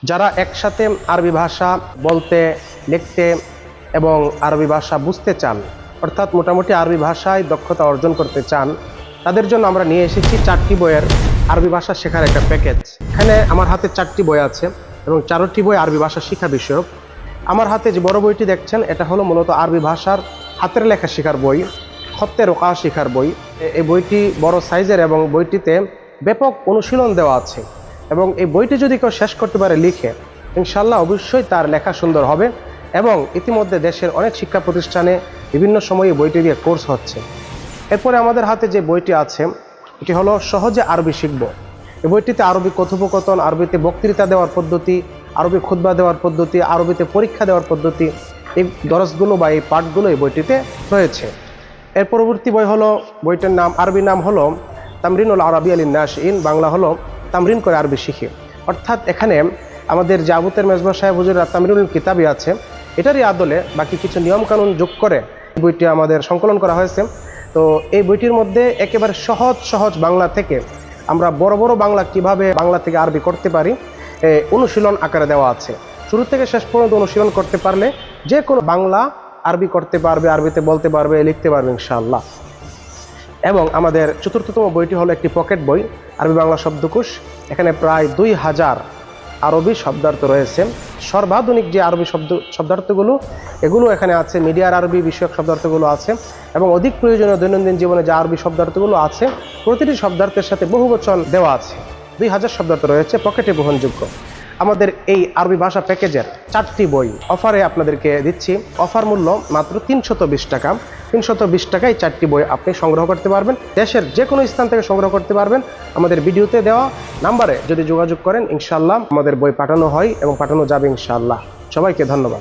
যারা একসাথে আরবি ভাষা বলতে, লিখতে এবং আরবি ভাষা বুঝতে চান, অর্থাৎ মোটামুটি আরবি ভাষায় দক্ষতা অর্জন করতে চান, তাদের জন্য আমরা নিয়ে এসেছি 4টি বইয়ের আরবি ভাষা শেখার একটা প্যাকেজ। এখানে আমার হাতে 4টি বই আছে এবং 4টি বই আরবি ভাষা শিক্ষা বিষয়ক। আমার হাতে যে বড় বইটি দেখছেন, এটা হলো মূলত আরবি ভাষার হাতের লেখা শেখার বই, খত্তে রোকা শেখার বই। এই বইটি বড় সাইজের এবং বইটিতে ব্যাপক অনুশীলন দেওয়া আছে এবং এই বইটি যদি কেউ শেষ করতে পারে লিখে, ইনশাল্লাহ অবশ্যই তার লেখা সুন্দর হবে। এবং ইতিমধ্যে দেশের অনেক শিক্ষা প্রতিষ্ঠানে বিভিন্ন সময়ে বইটি দিয়ে কোর্স হচ্ছে। এরপরে আমাদের হাতে যে বইটি আছে, এটি হলো সহজে আরবি শিখব। এই বইটিতে আরবি কথোপকথন, আরবিতে বক্তৃতা দেওয়ার পদ্ধতি, আরবি খুতবা দেওয়ার পদ্ধতি, আরবিতে পরীক্ষা দেওয়ার পদ্ধতি, এই দরসগুলো বা এই পাঠগুলো এই বইটিতে রয়েছে। এর পরবর্তী বই হলো, বইটার নাম, আরবি নাম হলো তামরিনুল আরবি লিন-নাশিইন, বাংলা হলো তামরিন করে আরবি শিখি। অর্থাৎ এখানে আমাদের যে আবুতের মেজবা সাহেব হুজুরের তামরিনুল কিতাবই আছে, এটারই আদলে বাকি কিছু নিয়মকানুন যোগ করে বইটি আমাদের সংকলন করা হয়েছে। তো এই বইটির মধ্যে একেবারে সহজ বাংলা থেকে আমরা বড় বড় বাংলা কিভাবে বাংলা থেকে আরবি করতে পারি অনুশীলন আকারে দেওয়া আছে। শুরু থেকে শেষ পর্যন্ত অনুশীলন করতে পারলে যে কোনো বাংলা আরবি করতে পারবে, আরবিতে বলতে পারবে, লিখতে পারবে ইনশাআল্লাহ। এবং আমাদের 4র্থতম বইটি হলো একটি পকেট বই, আরবি বাংলা শব্দকোষ। এখানে প্রায় 2000 আরবি শব্দার্থ রয়েছে। সর্বাধুনিক যে আরবি শব্দার্থগুলো এগুলো এখানে আছে, মিডিয়ার আরবি বিষয়ক শব্দার্থগুলো আছে এবং অধিক প্রয়োজনীয় দৈনন্দিন জীবনে যে আরবি শব্দার্থগুলো আছে প্রতিটি শব্দার্থের সাথে বহুবচন দেওয়া আছে। 2000 শব্দার্থ রয়েছে, পকেটে বহনযোগ্য। আমাদের এই আরবি ভাষা প্যাকেজের 4টি বই অফারে আপনাদেরকে দিচ্ছি। অফার মূল্য মাত্র 320 টাকা। 320 টাকায় 4টি বই আপনি সংগ্রহ করতে পারবেন। দেশের যে কোনো স্থান থেকে সংগ্রহ করতে পারবেন। আমাদের ভিডিওতে দেওয়া নাম্বারে যদি যোগাযোগ করেন, ইনশাআল্লাহ আমাদের বই পাঠানো হয় এবং পাঠানো যাবে ইনশাআল্লাহ। সবাইকে ধন্যবাদ।